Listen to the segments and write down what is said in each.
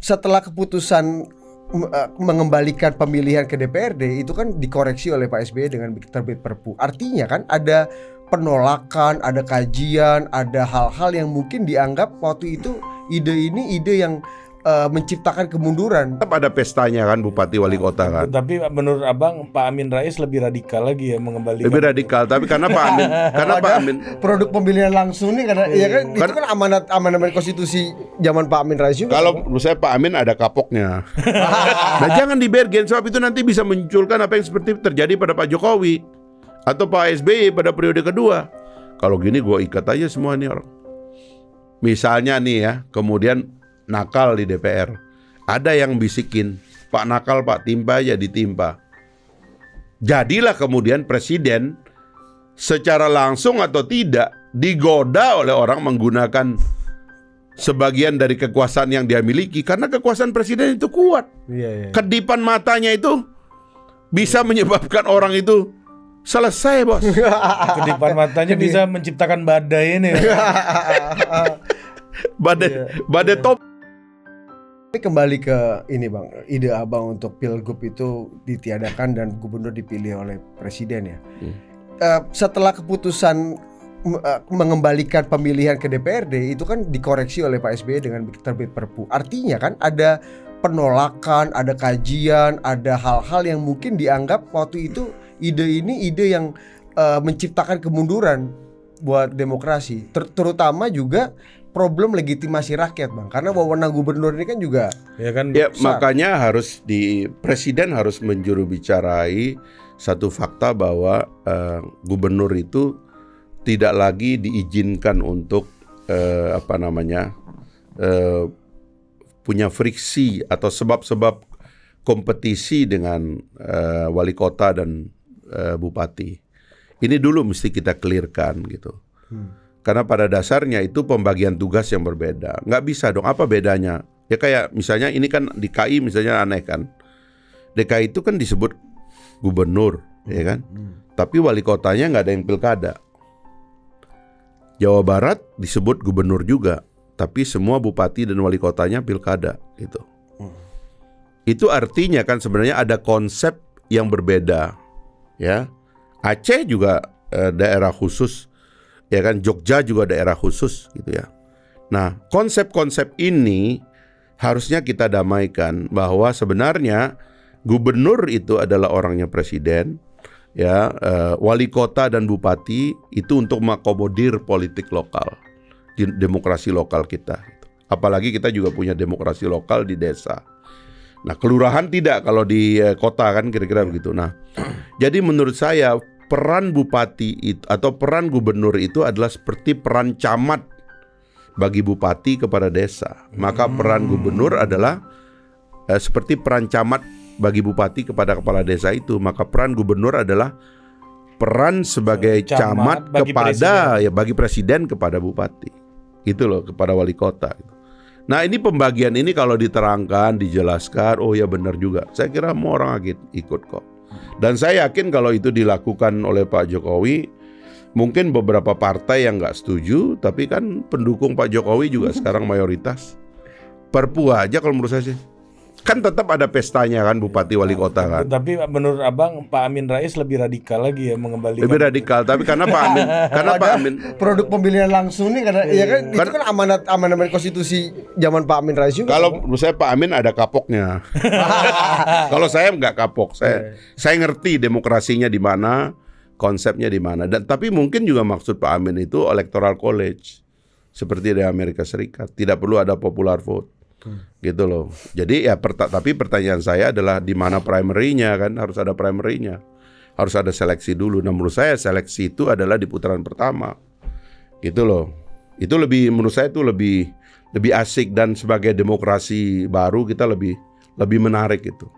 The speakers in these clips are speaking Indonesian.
setelah keputusan mengembalikan pemilihan ke DPRD itu kan dikoreksi oleh Pak SBY dengan terbit Perpu. Artinya kan ada penolakan, ada kajian, ada hal-hal yang mungkin dianggap waktu itu ide ini ide yang menciptakan kemunduran. Tetap ada pestanya kan bupati wali kota kan. Tapi menurut Abang Pak Amin Rais lebih radikal lagi ya mengembalikan. Lebih radikal, tapi karena Pak Amin produk pemilihan langsung nih karena ya kan itu kan amanat konstitusi zaman Pak Amin Rais juga. Kalau menurut saya Pak Amin ada kapoknya. Nah, jangan dibergen, sebab itu nanti bisa munculkan apa yang seperti terjadi pada Pak Jokowi atau Pak SBY pada periode kedua. Kalau gini gue ikat aja semua nih orang. Misalnya nih ya, kemudian nakal di DPR. Ada yang bisikin, Pak nakal Pak, timpa aja ditimpa. Jadilah kemudian presiden secara langsung atau tidak digoda oleh orang menggunakan sebagian dari kekuasaan yang dia miliki. Karena kekuasaan presiden itu kuat. Kedipan matanya itu bisa menyebabkan orang itu selesai, bos. Kedipan matanya bisa menciptakan badai ini. Badai top. Tapi kembali ke ini Bang, ide Abang untuk Pilgub itu ditiadakan dan gubernur dipilih oleh presiden ya. Setelah keputusan mengembalikan pemilihan ke DPRD itu kan dikoreksi oleh Pak SBY dengan terbit Perpu. Artinya kan ada penolakan, ada kajian, ada hal-hal yang mungkin dianggap waktu itu ide ini ide yang menciptakan kemunduran buat demokrasi, terutama juga problem legitimasi rakyat Bang, karena wewenang gubernur ini kan juga ya kan. Ya, makanya presiden harus menjurubicarai satu fakta bahwa gubernur itu tidak lagi diizinkan untuk punya friksi atau sebab-sebab kompetisi dengan wali kota dan bupati. Ini dulu mesti kita clearkan gitu. Karena pada dasarnya itu pembagian tugas yang berbeda. Nggak bisa dong, apa bedanya? Ya kayak misalnya ini kan di KI misalnya aneh kan. DKI itu kan disebut gubernur, ya kan? Tapi wali kotanya nggak ada yang pilkada. Jawa Barat disebut gubernur juga, tapi semua bupati dan wali kotanya pilkada gitu. Itu artinya kan sebenarnya ada konsep yang berbeda, ya. Aceh juga daerah khusus, ya kan, Jogja juga daerah khusus gitu ya. Nah, konsep-konsep ini harusnya kita damaikan bahwa sebenarnya gubernur itu adalah orangnya presiden, ya, wali kota dan bupati itu untuk mengakomodir politik lokal, di demokrasi lokal kita. Apalagi kita juga punya demokrasi lokal di desa. Nah, kelurahan tidak kalau di kota kan kira-kira begitu. Nah, jadi menurut saya peran bupati itu, atau peran gubernur itu adalah seperti peran camat bagi bupati kepada desa. Maka peran gubernur adalah seperti peran camat bagi bupati kepada kepala desa itu. Maka peran gubernur adalah peran sebagai camat kepada presiden. Bagi presiden kepada bupati. Itu loh, kepada wali kota. Nah, ini pembagian ini kalau diterangkan, dijelaskan, oh ya benar juga. Saya kira mau orang ikut kok. Dan saya yakin kalau itu dilakukan oleh Pak Jokowi, mungkin beberapa partai yang nggak setuju, tapi kan pendukung Pak Jokowi juga sekarang mayoritas. Perpu aja kalau menurut saya sih. Kan tetap ada pestanya kan bupati wali kota kan. Tapi menurut Abang Pak Amin Rais lebih radikal lagi ya mengembalikan. Lebih radikal, tapi karena Pak Amin produk pemilihan langsung nih karena ya kan itu kan amanat konstitusi zaman Pak Amin Rais juga. Kalau menurut saya Pak Amin ada kapoknya. Kalau saya nggak kapok, saya ngerti demokrasinya di mana, konsepnya di mana. Dan tapi mungkin juga maksud Pak Amin itu electoral college seperti di Amerika Serikat, tidak perlu ada popular vote. Gitu loh. Jadi ya tapi pertanyaan saya adalah di mana primary-nya kan, harus ada primary-nya. Harus ada seleksi dulu. Nah, menurut saya seleksi itu adalah di putaran pertama. Gitu loh. Itu menurut saya itu lebih asik, dan sebagai demokrasi baru kita lebih menarik itu.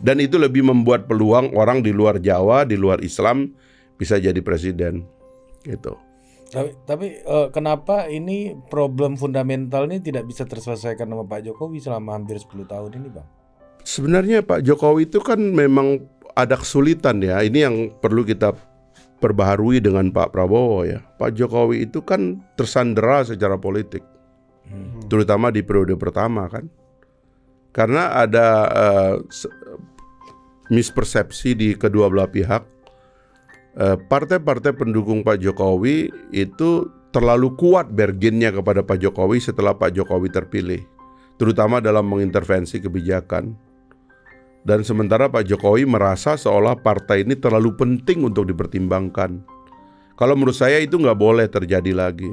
Dan itu lebih membuat peluang orang di luar Jawa, di luar Islam bisa jadi presiden. Gitu. Tapi kenapa ini problem fundamental ini tidak bisa terselesaikan sama Pak Jokowi selama hampir 10 tahun ini, Bang? Sebenarnya Pak Jokowi itu kan memang ada kesulitan ya. Ini yang perlu kita perbaharui dengan Pak Prabowo ya. Pak Jokowi itu kan tersandera secara politik, terutama di periode pertama kan. Karena ada mispersepsi di kedua belah pihak. Partai-partai pendukung Pak Jokowi itu terlalu kuat bargainnya kepada Pak Jokowi setelah Pak Jokowi terpilih, terutama dalam mengintervensi kebijakan. Dan sementara Pak Jokowi merasa seolah partai ini terlalu penting untuk dipertimbangkan. Kalau menurut saya itu nggak boleh terjadi lagi.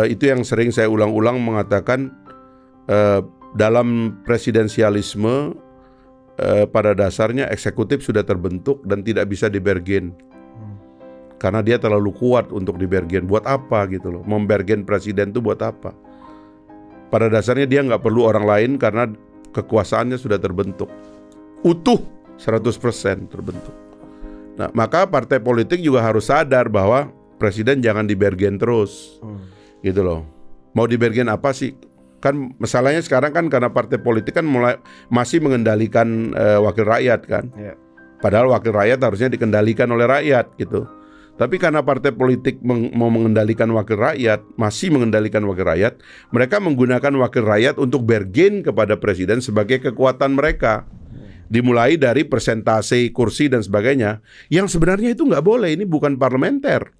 Itu yang sering saya ulang-ulang mengatakan, dalam presidensialisme pada dasarnya eksekutif sudah terbentuk dan tidak bisa dibergen. Karena dia terlalu kuat untuk dibergen. Buat apa gitu loh, membergen presiden itu buat apa? Pada dasarnya dia nggak perlu orang lain karena kekuasaannya sudah terbentuk, utuh 100% terbentuk. Nah, maka partai politik juga harus sadar bahwa presiden jangan dibergen terus, gitu loh. Mau dibergen apa sih? Kan masalahnya sekarang kan karena partai politik kan masih mengendalikan wakil rakyat kan. Yeah. Padahal wakil rakyat harusnya dikendalikan oleh rakyat gitu. Tapi karena partai politik mau mengendalikan wakil rakyat, masih mengendalikan wakil rakyat, mereka menggunakan wakil rakyat untuk bergen kepada presiden sebagai kekuatan mereka. Dimulai dari persentase kursi dan sebagainya, yang sebenarnya itu nggak boleh, ini bukan parlementer,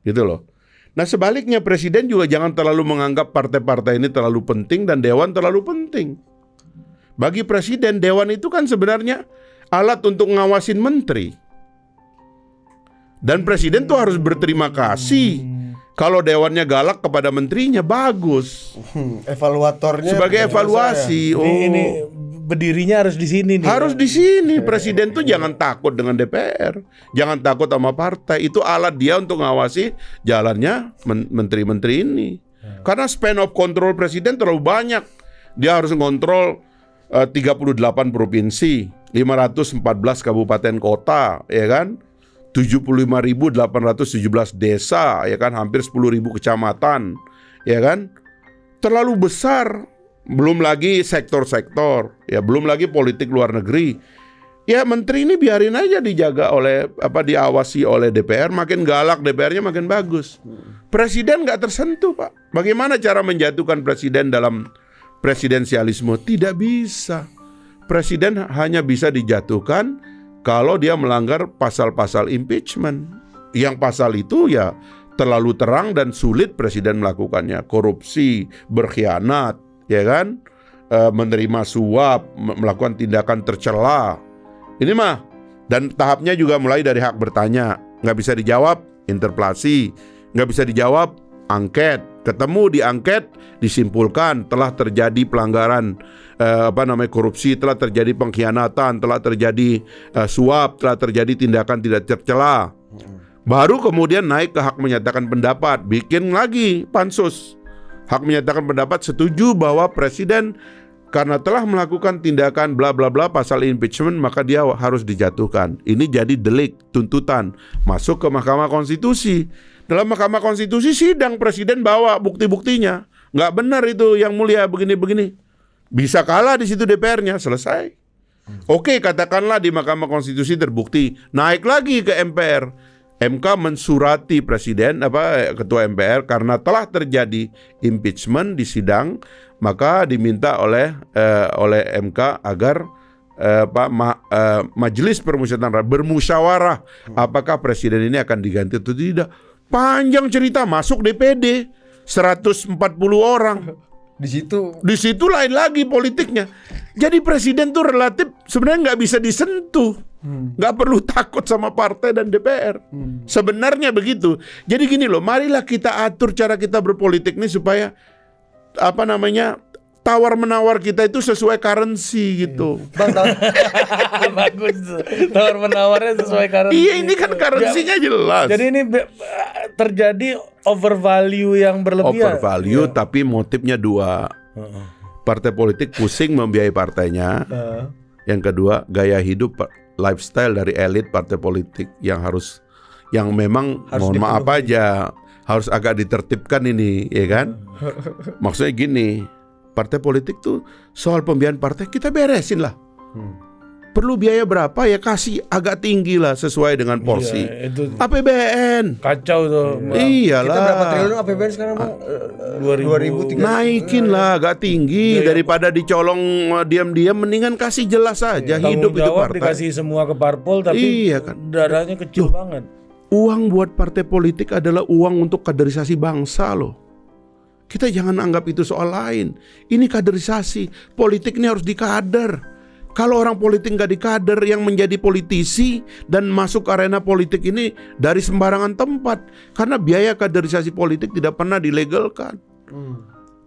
gitu loh. Nah sebaliknya presiden juga jangan terlalu menganggap partai-partai ini terlalu penting dan dewan terlalu penting. Bagi presiden, dewan itu kan sebenarnya alat untuk ngawasin menteri. Dan presiden tuh harus berterima kasih kalau dewannya galak kepada menterinya, bagus. Evaluatornya Sebagai evaluasi. Ini berdirinya harus di sini nih. Harus di sini. Presiden tuh jangan takut dengan DPR, jangan takut sama partai. Itu alat dia untuk ngawasi jalannya menteri-menteri ini. Karena span of control presiden terlalu banyak. Dia harus ngontrol 38 provinsi, 514 kabupaten kota, ya kan? 75.817 desa, ya kan? Hampir 10.000 kecamatan, ya kan? Terlalu besar. Belum lagi sektor-sektor, ya belum lagi politik luar negeri. Ya menteri ini biarin aja dijaga oleh diawasi oleh DPR, makin galak DPR-nya makin bagus. Presiden nggak tersentuh, Pak. Bagaimana cara menjatuhkan presiden dalam presidensialisme? Tidak bisa. Presiden hanya bisa dijatuhkan kalau dia melanggar pasal-pasal impeachment. Yang pasal itu ya terlalu terang dan sulit presiden melakukannya. Korupsi, berkhianat, ya kan, menerima suap, melakukan tindakan tercela. Ini mah, dan tahapnya juga mulai dari hak bertanya, nggak bisa dijawab, interpelasi, nggak bisa dijawab, angket. Ketemu di angket, disimpulkan telah terjadi pelanggaran korupsi, telah terjadi pengkhianatan, telah terjadi suap, telah terjadi tindakan tidak tercela. Baru kemudian naik ke hak menyatakan pendapat, bikin lagi pansus. Hak menyatakan pendapat setuju bahwa presiden karena telah melakukan tindakan bla bla bla pasal impeachment maka dia harus dijatuhkan. Ini jadi delik, tuntutan, masuk ke Mahkamah Konstitusi. Dalam Mahkamah Konstitusi sidang presiden bawa bukti-buktinya. Nggak benar itu yang mulia begini-begini. Bisa kalah di situ DPR-nya, selesai. Oke, katakanlah di Mahkamah Konstitusi terbukti, naik lagi ke MPR. MK mensurati presiden ketua MPR karena telah terjadi impeachment di sidang, maka diminta oleh MK agar Majelis Permusyawaratan Rakyat bermusyawarah apakah presiden ini akan diganti atau tidak. Panjang cerita, masuk DPD 140 orang. Di situ lain lagi politiknya. Jadi presiden tuh relatif sebenarnya nggak bisa disentuh, nggak perlu takut sama partai dan DPR. Sebenarnya begitu. Jadi gini loh, marilah kita atur cara kita berpolitik nih supaya tawar menawar kita itu sesuai currency gitu. Bagus. Tawar menawarnya sesuai currency. Iya, ini kan currency-nya jelas. Jadi ini terjadi overvalue yang berlebihan. Overvalue, tapi motifnya dua. Partai politik pusing membiayai partainya. Yang kedua, gaya hidup, lifestyle dari elit partai politik yang memang mohon maaf aja harus agak ditertibkan ini, ya kan? Maksudnya gini, partai politik tuh soal pembiayaan partai kita beresin lah. Perlu biaya berapa ya kasih agak tinggi lah sesuai dengan porsi. Iya, itu APBN. kacau tuh. Iyalah. Kita berapa triliun APBN sekarang Bang? 2003. Naikin lah agak tinggi daripada dicolong diam-diam, mendingan kasih jelas saja hidup itu jawab partai. dikasih semua ke parpol tapi Iya kan. darahnya kecil banget. Uang buat partai politik adalah uang untuk kaderisasi bangsa loh. Kita jangan anggap itu soal lain. Ini kaderisasi. Politik ini harus dikader. Kalau orang politik nggak dikader, yang menjadi politisi dan masuk arena politik ini dari sembarangan tempat. Karena biaya kaderisasi politik tidak pernah dilegalkan.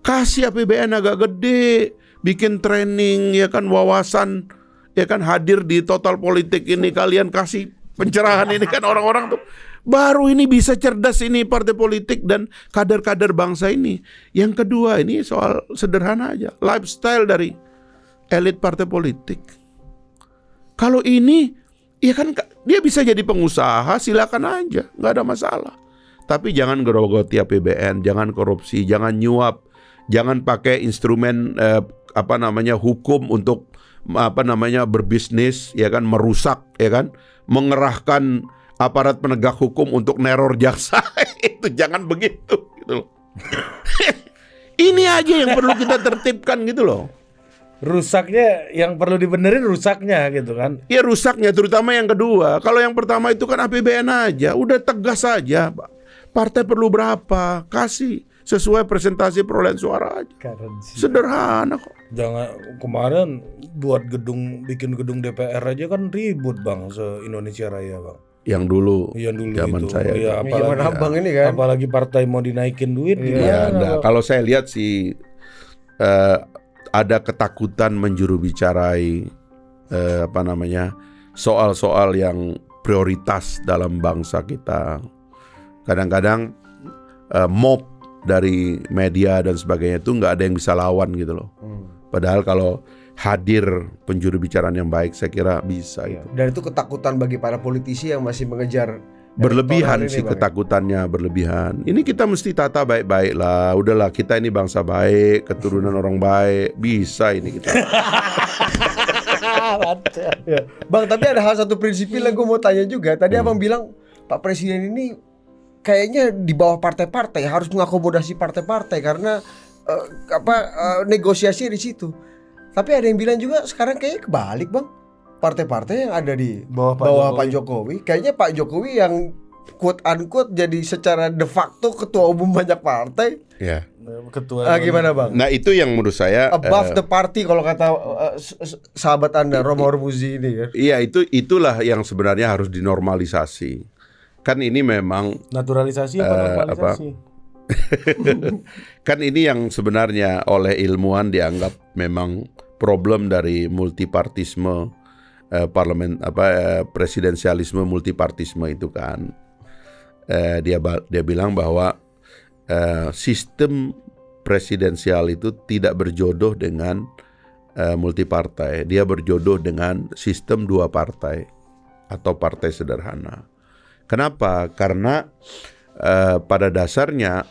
Kasih APBN agak gede, bikin training, ya kan, wawasan, ya kan, hadir di Total Politik ini, kalian kasih pencerahan ini kan orang-orang tuh. Baru ini bisa cerdas ini partai politik dan kader-kader bangsa ini. Yang kedua ini soal sederhana aja, lifestyle dari elit partai politik. Kalau ini, ya kan dia bisa jadi pengusaha, silakan aja, nggak ada masalah. Tapi jangan gerogoti APBN, jangan korupsi, jangan nyuap, jangan pakai instrumen hukum untuk berbisnis, ya kan, merusak, ya kan, mengerahkan aparat penegak hukum untuk neror jaksa. Itu jangan begitu, gitu loh. Ini aja yang perlu kita tertibkan gitu loh. Rusaknya yang perlu dibenerin, rusaknya gitu kan. Ya rusaknya terutama yang kedua. Kalau yang pertama itu kan APBN aja, udah tegas saja. Partai perlu berapa, kasih sesuai presentasi perolehan suara aja. Sederhana kok. Jangan kemarin bikin gedung DPR aja kan ribut Bang, se-Indonesia Raya Bang. Yang dulu zaman itu. saya. Iya, Zaman abang ini kan. Apalagi partai mau dinaikin duit. Iya, kalau saya lihat sih ada ketakutan menjurubicarai soal-soal yang prioritas dalam bangsa kita. Kadang-kadang mob dari media dan sebagainya itu nggak ada yang bisa lawan gitu loh. Padahal kalau hadir penjurubicaraan yang baik, saya kira bisa itu. Dan itu ketakutan bagi para politisi yang masih mengejar Berlebihan elektoral sih ini, Bang, ketakutannya, berlebihan. Ini kita mesti tata baik-baik lah. Udahlah, kita ini bangsa baik, keturunan orang baik, bisa ini kita. Ya. Bang, tapi ada hal satu prinsipil yang gue mau tanya juga. Tadi Abang bilang Pak Presiden ini kayaknya di bawah partai-partai, harus mengakomodasi partai-partai karena negosiasi di situ. Tapi ada yang bilang juga sekarang kayaknya kebalik Bang. Partai-partai yang ada di bawah Pak Jokowi, kayaknya Pak Jokowi yang quote unquote jadi secara de facto ketua umum banyak partai. Ya. Ketua. Gimana Bang? Nah itu yang menurut saya Above the party kalau kata sahabat Anda Romo Hormuzi ini kan. Iya, itulah yang sebenarnya harus dinormalisasi. Kan ini memang Naturalisasi apa normalisasi? kan ini yang sebenarnya oleh ilmuwan dianggap memang problem dari multipartisme presidensialisme multipartisme itu kan. Dia bilang bahwa sistem presidensial itu tidak berjodoh dengan multipartai. Dia berjodoh dengan sistem dua partai atau partai sederhana. Kenapa? Karena pada dasarnya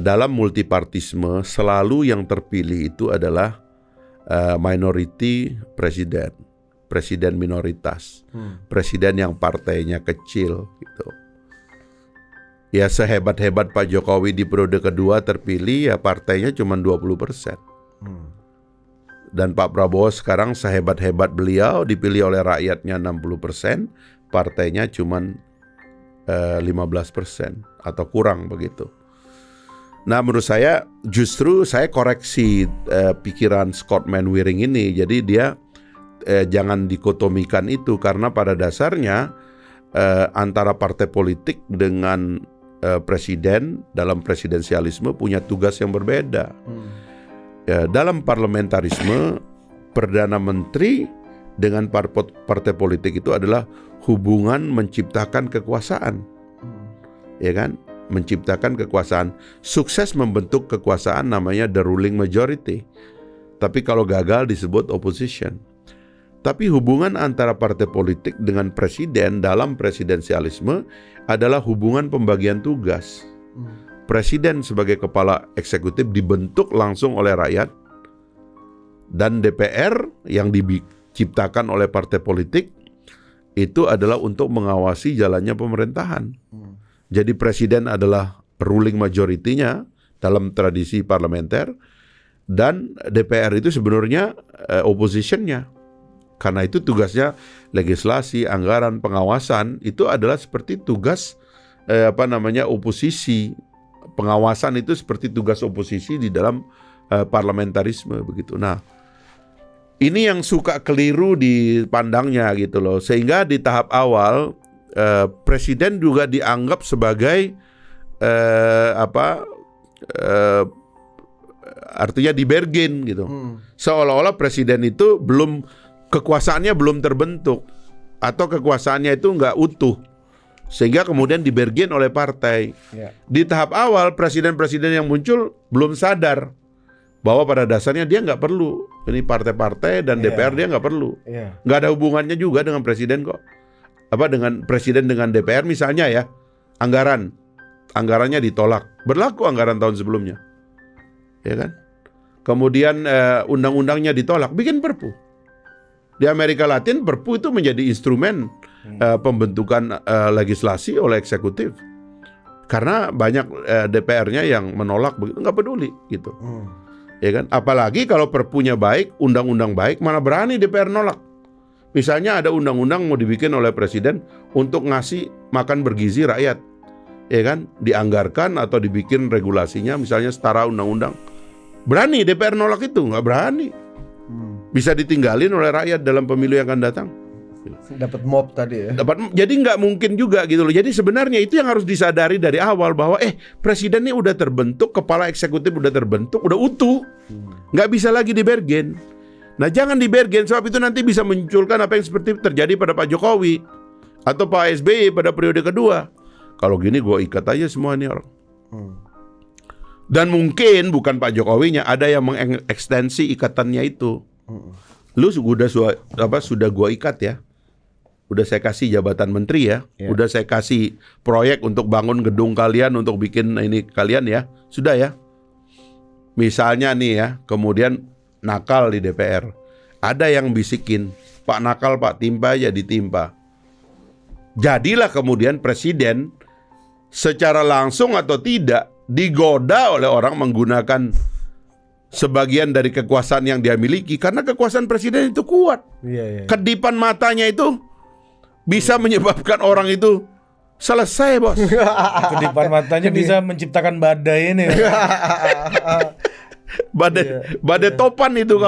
dalam multipartisme selalu yang terpilih itu adalah minority presiden minoritas, presiden yang partainya kecil gitu. Ya sehebat-hebat Pak Jokowi di periode kedua terpilih, ya partainya cuma 20%. Dan Pak Prabowo sekarang sehebat-hebat beliau dipilih oleh rakyatnya 60%, partainya cuma 15% atau kurang begitu. Nah menurut saya justru saya koreksi pikiran Scott Manwaring ini. Jadi dia jangan dikotomikan itu, karena pada dasarnya antara partai politik dengan presiden dalam presidensialisme punya tugas yang berbeda. Dalam parlamentarisme, Perdana Menteri dengan partai politik itu adalah hubungan menciptakan kekuasaan, ya kan? Menciptakan kekuasaan. Sukses membentuk kekuasaan namanya the ruling majority. Tapi kalau gagal disebut opposition. Tapi hubungan antara partai politik dengan presiden dalam presidensialisme adalah hubungan pembagian tugas. Presiden sebagai kepala eksekutif dibentuk langsung oleh rakyat, dan DPR yang diciptakan oleh partai politik itu adalah untuk mengawasi jalannya pemerintahan. Jadi presiden adalah ruling majority-nya dalam tradisi parlementer, dan DPR itu sebenarnya opposition-nya. Karena itu tugasnya legislasi, anggaran, pengawasan itu adalah seperti tugas oposisi. Pengawasan itu seperti tugas oposisi di dalam parlamentarisme begitu. Nah, ini yang suka keliru dipandangnya gitu loh. Sehingga di tahap awal presiden juga dianggap sebagai artinya dibergen gitu. Seolah-olah presiden itu kekuasaannya belum terbentuk atau kekuasaannya itu nggak utuh, sehingga kemudian dibergen oleh partai. Di tahap awal presiden-presiden yang muncul belum sadar bahwa pada dasarnya dia nggak perlu ini partai-partai dan DPR, dia nggak perlu, nggak ada hubungannya juga dengan presiden kok. Dengan presiden dengan DPR misalnya ya, anggarannya ditolak, berlaku anggaran tahun sebelumnya, ya kan? Kemudian undang-undangnya ditolak, bikin perpu. Di Amerika Latin perpu itu menjadi instrumen pembentukan legislasi oleh eksekutif. Karena banyak DPR-nya yang menolak, begitu nggak peduli gitu. Ya kan? Apalagi kalau perpunya baik, undang-undang baik, mana berani DPR nolak. Misalnya ada undang-undang mau dibikin oleh presiden untuk ngasih makan bergizi rakyat, ya kan? Dianggarkan atau dibikin regulasinya, misalnya setara undang-undang. Berani DPR nolak itu? Nggak berani. Bisa ditinggalin oleh rakyat dalam pemilu yang akan datang. Dapat mob tadi ya. Jadi nggak mungkin juga gitu loh. Jadi sebenarnya itu yang harus disadari dari awal bahwa presiden ini udah terbentuk, kepala eksekutif udah terbentuk, udah utuh, nggak bisa lagi dibergen. Nah jangan dibergen, sebab itu nanti bisa munculkan apa yang seperti terjadi pada Pak Jokowi atau Pak SBY pada periode kedua. Kalau gini gue ikat aja semua nih orang. Dan mungkin bukan Pak Jokowinya, ada yang mengekstensi ikatannya itu. Lu sudah gua ikat ya. Udah saya kasih jabatan menteri ya. Udah saya kasih proyek untuk bangun gedung kalian, untuk bikin ini kalian ya. Sudah ya. Misalnya nih ya, kemudian nakal di DPR. Ada yang bisikin, Pak nakal Pak, timpa aja ditimpa. Jadilah kemudian presiden secara langsung atau tidak digoda oleh orang menggunakan sebagian dari kekuasaan yang dia miliki, karena kekuasaan presiden itu kuat. Kedipan matanya itu bisa menyebabkan orang itu selesai, bos. Kedipan matanya bisa menciptakan badai ini. Badai topan itu.